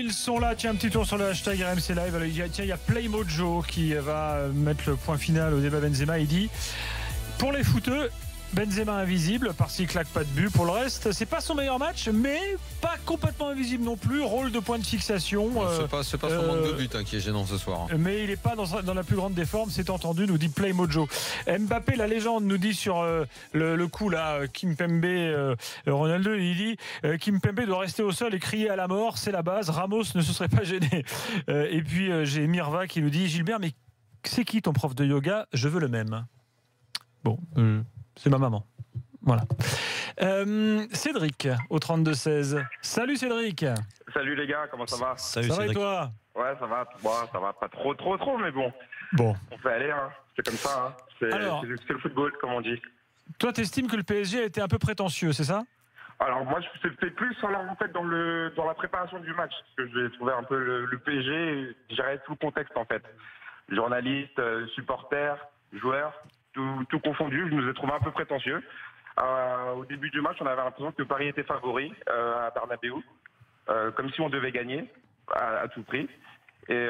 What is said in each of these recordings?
Ils sont là. Tiens, un petit tour sur le hashtag RMC Live. Alors, il y a Playmojo qui va mettre le point final au débat Benzema. Il dit, pour les footeux, Benzema invisible parce qu'il claque pas de but. Pour le reste, c'est pas son meilleur match, mais pas complètement invisible non plus. Rôle de point de fixation. C'est pas son manque de but qui est gênant ce soir. Mais il est pas dans la plus grande des formes, c'est entendu, nous dit Playmojo. Mbappé, la légende, nous dit sur le coup là, Kimpembe, Ronaldo, il dit Kimpembe doit rester au sol et crier à la mort, c'est la base. Ramos ne se serait pas gêné. Et puis j'ai Mirva qui nous dit Gilbert, mais c'est qui ton prof de yoga? Je veux le même. Bon. C'est ma maman. Voilà. Cédric, au 32-16. Salut Cédric. Salut les gars, comment ça va? Salut ça Cédric. Va et toi? Ouais, ça va. Bon, ça va pas trop, mais bon. On fait aller, hein. C'est comme ça. Hein. C'est le football, comme on dit. Toi, t'estimes que le PSG a été un peu prétentieux, c'est ça? Alors moi, c'est plus en fait dans la préparation du match que j'ai trouvé un peu le PSG, je dirais tout le contexte en fait. Journalistes, supporters, joueurs. Tout confondu, je nous ai trouvé un peu prétentieux. Au début du match, on avait l'impression que Paris était favori à Bernabeu, comme si on devait gagner à tout prix. Et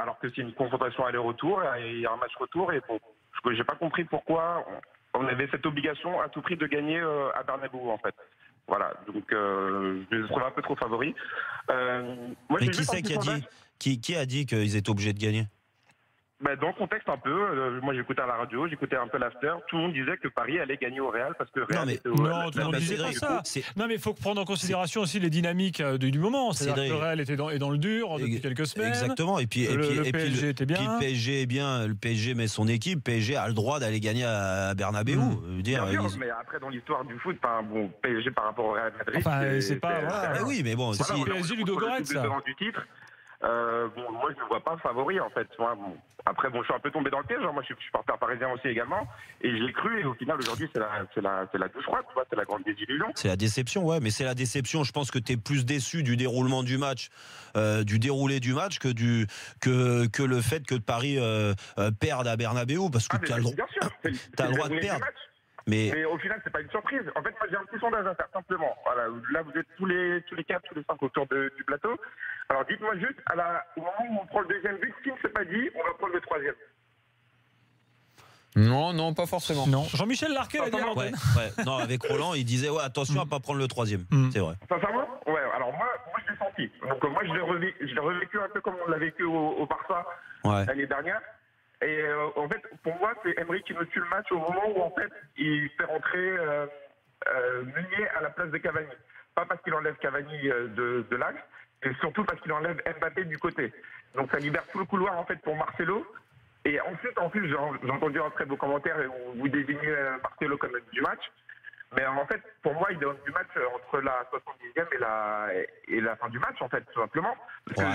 alors que c'est une confrontation aller-retour, il y a un match retour, et bon, j'ai pas compris pourquoi on avait cette obligation à tout prix de gagner à Bernabeu en fait. Voilà, donc je les ai trouvés un peu trop favoris. Mais qui c'est qui a dit qu'ils étaient obligés de gagner? Dans le contexte un peu, moi j'écoutais à la radio, j'écoutais un peu l'after, tout le monde disait que Paris allait gagner au Real parce que Real était au Real. Non, disait pas ça. Non mais il faut prendre en considération aussi les dynamiques du moment. C'est-à-dire que le Real est dans le dur depuis quelques semaines. Exactement. Et puis le PSG était bien. Puis le PSG est bien, le PSG met son équipe, PSG a le droit d'aller gagner à Bernabeu. Bien sûr, mais après dans l'histoire du foot, PSG par rapport au Real Madrid, c'est pas voilà. Oui, mais bon, c'est le PSG Ludogorets ça. Titre. Moi je ne vois pas favori en fait. Après je suis un peu tombé dans le piège. Moi je suis supporter parisien aussi également et je l'ai cru et au final aujourd'hui c'est la douche froide, c'est la grande désillusion. C'est la déception, ouais, mais c'est la déception. Je pense que tu es plus déçu du déroulement du match, du déroulé du match que le fait que Paris perde à Bernabeu parce que tu as le droit de perdre. Mais au final, c'est pas une surprise. En fait, moi, j'ai un petit sondage à faire, simplement. Voilà, là, vous êtes tous les 4, tous les 5 autour du plateau. Alors, dites-moi juste, au moment où on prend le deuxième but, qui ne s'est pas dit, on va prendre le troisième? Non, pas forcément. Non. Jean-Michel Larquet a dit non, avec Roland, il disait attention à pas prendre le troisième. C'est vrai. Sincèrement, ouais. Alors moi, je l'ai senti. Donc moi, je l'ai revécu un peu comme on l'a vécu au Barça l'année dernière. Et en fait, pour moi, c'est Emery qui me tue le match au moment où en fait il fait rentrer Meunier à la place de Cavani. Pas parce qu'il enlève Cavani de l'axe, et surtout parce qu'il enlève Mbappé du côté. Donc ça libère tout le couloir en fait pour Marcelo. Et ensuite, en plus, j'ai entendu un très beau commentaire où vous désignez Marcelo comme du match. Mais en fait, pour moi, il donne du match entre la 70e et la fin du match, en fait, tout simplement.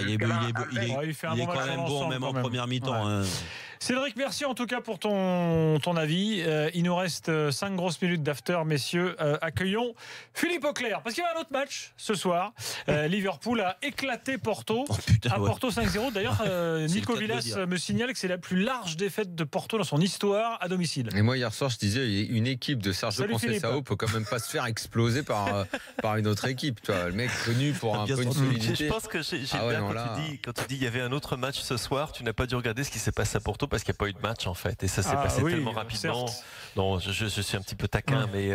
Il est quand même bon, même en première mi-temps. Ouais. Cédric, merci en tout cas pour ton avis. Il nous reste 5 grosses minutes d'after, messieurs. Accueillons Philippe Auclair, parce qu'il y a un autre match ce soir. Liverpool a éclaté Porto. Porto 5-0. D'ailleurs, Nico Villas me signale que c'est la plus large défaite de Porto dans son histoire à domicile. Et moi, hier soir, je disais, une équipe de Sergio Conceição peut quand même pas se faire exploser par une autre équipe. Toi, le mec connu pour un peu une solidité. Je pense que quand tu dis il y avait un autre match ce soir, tu n'as pas dû regarder ce qui s'est passé à Porto parce qu'il n'y a pas eu de match en fait. Et ça s'est passé tellement rapidement. Non, je suis un petit peu taquin, mais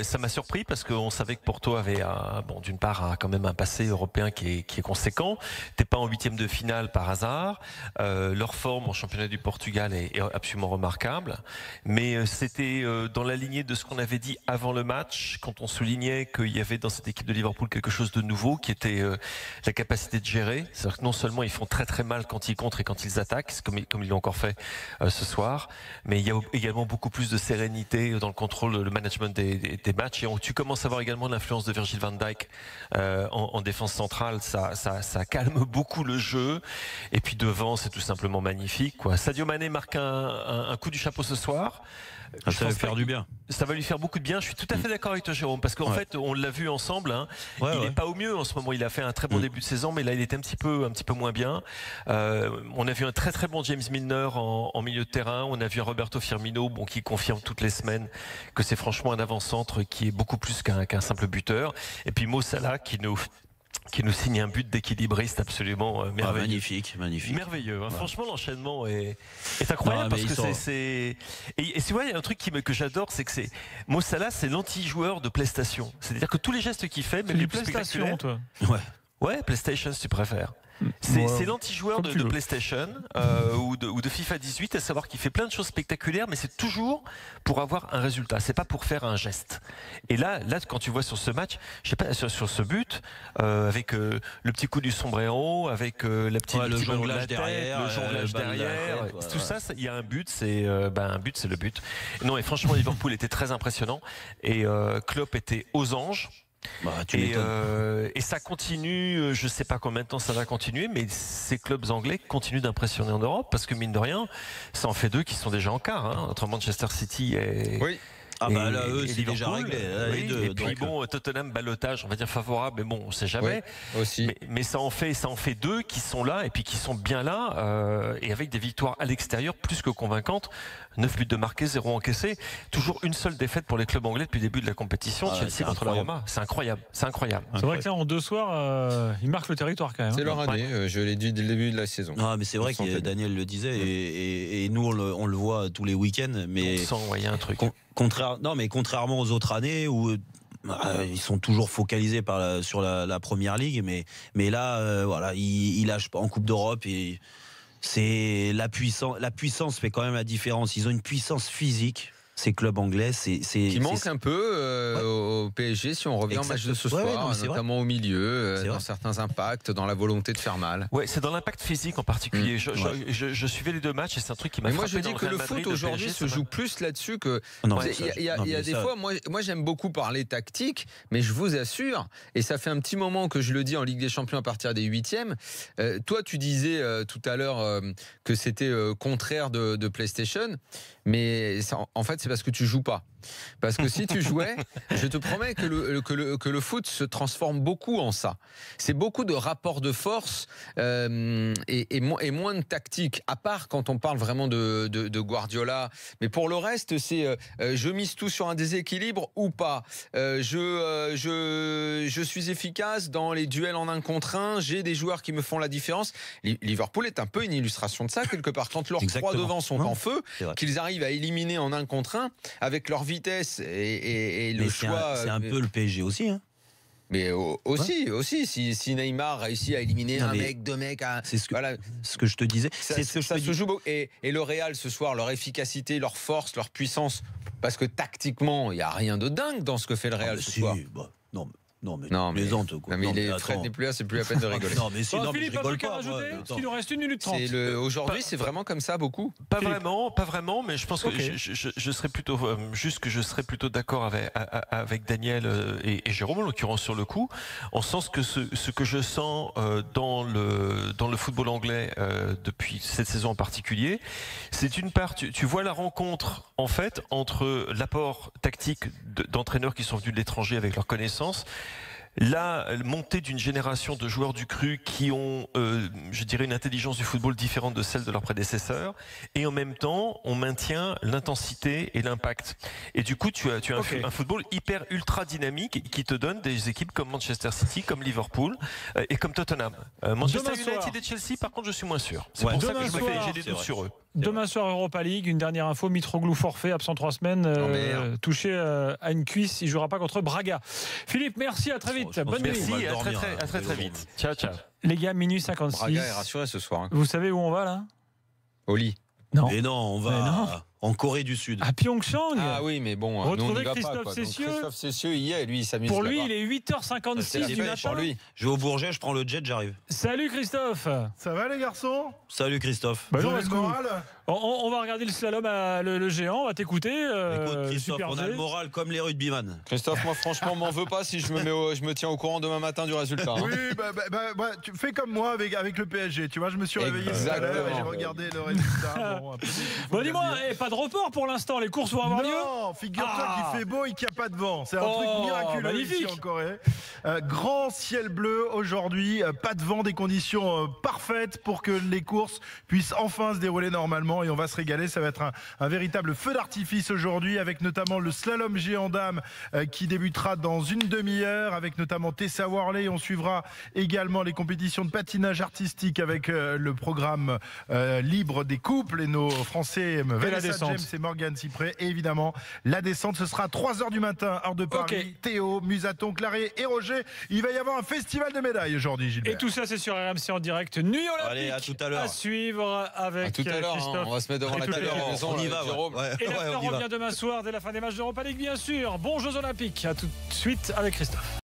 ça m'a surpris parce qu'on savait que Porto avait d'une part quand même un passé européen qui est conséquent. T'es pas en 8e de finale par hasard. Leur forme en championnat du Portugal est absolument remarquable. Mais c'était dans la lignée de ce qu'on avait dit avant le match, quand on soulignait qu'il y avait dans cette équipe de Liverpool quelque chose de nouveau, qui était la capacité de gérer. C'est-à-dire que non seulement ils font très très mal quand ils contrent et quand ils attaquent, comme ils l'ont encore fait ce soir, mais il y a également beaucoup plus de sérénité dans le contrôle, le management des matchs. Et tu commences à voir également l'influence de Virgil van Dijk en défense centrale. Ça calme beaucoup le jeu. Et puis devant, c'est tout simplement magnifique, quoi. Sadio Mané marque un coup du chapeau ce soir. Ça va lui faire du bien. Ça va lui faire beaucoup de bien. Je suis tout à fait d'accord avec toi, Jérôme, parce qu'en fait, on l'a vu ensemble. Il n'est pas au mieux en ce moment. Il a fait un très bon début de saison, mais là, il était un petit peu moins bien. On a vu un très très bon James Milner en milieu de terrain. On a vu un Roberto Firmino, qui confirme toutes les semaines que c'est franchement un avant-centre qui est beaucoup plus qu'un simple buteur. Et puis Mo Salah qui nous qui nous signe un but d'équilibriste absolument merveilleux. Magnifique. Merveilleux. Hein. Ouais. Franchement, l'enchaînement est incroyable parce que c'est. Et tu vois, il y a un truc que j'adore, c'est que Mo Salah, c'est l'anti-joueur de PlayStation. C'est-à-dire que tous les gestes qu'il fait, même les plus spectaculaires. toi. Ouais, PlayStation, si tu préfères. C'est l'anti-joueur de PlayStation ou de FIFA 18, à savoir qu'il fait plein de choses spectaculaires, mais c'est toujours pour avoir un résultat. C'est pas pour faire un geste. Et là, quand tu vois sur ce match, je sais pas, sur ce but, avec le petit coup du sombrero, avec le jonglage derrière, tout ça, il y a un but. Un but, c'est le but. Non, et franchement, Liverpool était très impressionnant et Klopp était aux anges. Et ça continue, je ne sais pas combien de temps ça va continuer, mais ces clubs anglais continuent d'impressionner en Europe parce que mine de rien, ça en fait 2 qui sont déjà en quart, entre Manchester City et... Oui. Là, eux, c'est déjà réglé. Et puis Tottenham, ballottage, on va dire favorable, mais bon, on ne sait jamais. Oui, aussi. Mais ça en fait 2 qui sont là et puis qui sont bien là, et avec des victoires à l'extérieur plus que convaincantes. 9 buts de marqués, 0 encaissés. Toujours une seule défaite pour les clubs anglais depuis le début de la compétition. Chelsea contre la Roma. C'est incroyable. C'est vrai que là, en 2 soirs, ils marquent le territoire quand même. C'est leur année. Je l'ai dit dès le début de la saison. Mais c'est vrai que Daniel le disait et nous on le voit tous les week-ends. Mais on sent, il y a un truc. Contrairement aux autres années où ils sont toujours focalisés sur la première ligue, mais là, ils lâchent pas en Coupe d'Europe et c'est la puissance fait quand même la différence. Ils ont une puissance physique. Ces clubs anglais, qui manque un peu au PSG si on revient au match de ce soir, notamment au milieu, dans certains impacts, dans la volonté de faire mal. Ouais, c'est dans l'impact physique en particulier. Je suivais les 2 matchs et c'est un truc qui m'a frappé. Moi, je dis que le foot aujourd'hui se joue plus là-dessus que. Il y a des fois, moi, j'aime beaucoup parler tactique, mais je vous assure, et ça fait un petit moment que je le dis en Ligue des Champions à partir des 8e. Toi, tu disais tout à l'heure que c'était contraire de PlayStation, mais en fait, c'est parce que tu joues pas. Parce que si tu jouais, je te promets que le foot se transforme beaucoup en ça. C'est beaucoup de rapports de force et moins de tactique, à part quand on parle vraiment de Guardiola. Mais pour le reste, c'est je mise tout sur un déséquilibre ou pas. Je suis efficace dans les duels en 1 contre 1. J'ai des joueurs qui me font la différence. Liverpool est un peu une illustration de ça, quelque part. Quand leurs 3 devant sont en feu, qu'ils arrivent à éliminer en 1 contre 1, avec leur vitesse et le choix. C'est un peu le PSG aussi, hein. Mais aussi, si Neymar réussit à éliminer un mec, 2 mecs, c'est ce que je te disais. Ça se joue beaucoup. Et le Real ce soir, leur efficacité, leur force, leur puissance, parce que tactiquement, il n'y a rien de dingue dans ce que fait le Real ce soir. Non, mais plaisante quoi. Fred n'est plus là, c'est plus la peine de rigoler. Philippe, je rigole pas. Parce qu'il nous reste 1 minute 30. Aujourd'hui, c'est vraiment comme ça, beaucoup. Pas vraiment, mais je pense que je serais plutôt d'accord avec Daniel et Jérôme, en l'occurrence sur le coup, en sens que ce que je sens dans le football anglais depuis cette saison en particulier, c'est d'une part, tu vois la rencontre en fait entre l'apport tactique d'entraîneurs qui sont venus de l'étranger avec leurs connaissances, la montée d'une génération de joueurs du cru qui ont, je dirais, une intelligence du football différente de celle de leurs prédécesseurs, et en même temps, on maintient l'intensité et l'impact. Et du coup, tu as un football hyper ultra dynamique qui te donne des équipes comme Manchester City, comme Liverpool et comme Tottenham. Manchester United et Chelsea, par contre, je suis moins sûr. C'est pour ça que j'ai des doutes sur eux. Demain soir, Europa League, une dernière info, Mitroglou forfait, absent 3 semaines, touché à une cuisse, il ne jouera pas contre Braga. Philippe, merci, à très vite. Bonne nuit. Merci, à très vite. Ciao. Les gars, minuit 56. Braga est rassuré ce soir. Vous savez où on va là? Au lit. Non. Mais non, on va en Corée du Sud. À Pyeongchang. Ah oui, mais bon, nous on n'y va Christophe pas. Cessieux. Christophe Cessieux, il y est, lui, il s'amuse. Pour lui, il est 8h56 du matin. Pour lui. Je vais au Bourget, je prends le jet, j'arrive. Salut Christophe. Ça va les garçons? Salut Christophe. Vous avez le moral? On va regarder le slalom le géant, on va t'écouter. Écoute Christophe, on a le moral comme les rugbyman. Christophe, moi franchement, m'en veux pas si je me tiens au courant demain matin du résultat. Oui, tu fais comme moi avec le PSG. Tu vois, je me suis réveillé tout à l'heure et j'ai regardé le résultat. Bon, dis-moi, pas de report pour l'instant, les courses vont avoir lieu? Non, figure-toi qu'il fait beau et qu'il n'y a pas de vent. C'est un truc miraculeux ici en Corée. Grand ciel bleu aujourd'hui, pas de vent, des conditions parfaites pour que les courses puissent enfin se dérouler normalement. évidemment, et on va se régaler. Ça va être un véritable feu d'artifice aujourd'hui, avec notamment le slalom géant dames qui débutera dans une demi-heure, avec notamment Tessa Worley. On suivra également les compétitions de patinage artistique avec le programme libre des couples et nos Français Vanessa James et Morgane Cypré. Et évidemment, la descente, ce sera à 3h du matin, heure de Paris. Okay. Théo, Musaton, Claré et Roger. Il va y avoir un festival de médailles aujourd'hui, Gilbert. Et tout ça, c'est sur RMC en direct. Nuit olympique. Allez, à tout à l'heure. À suivre avec Christophe. On va se mettre devant la télé. On y va. Et l'after revient demain soir dès la fin des matchs d'Europa League, bien sûr. Bons Jeux Olympiques. À tout de suite avec Christophe.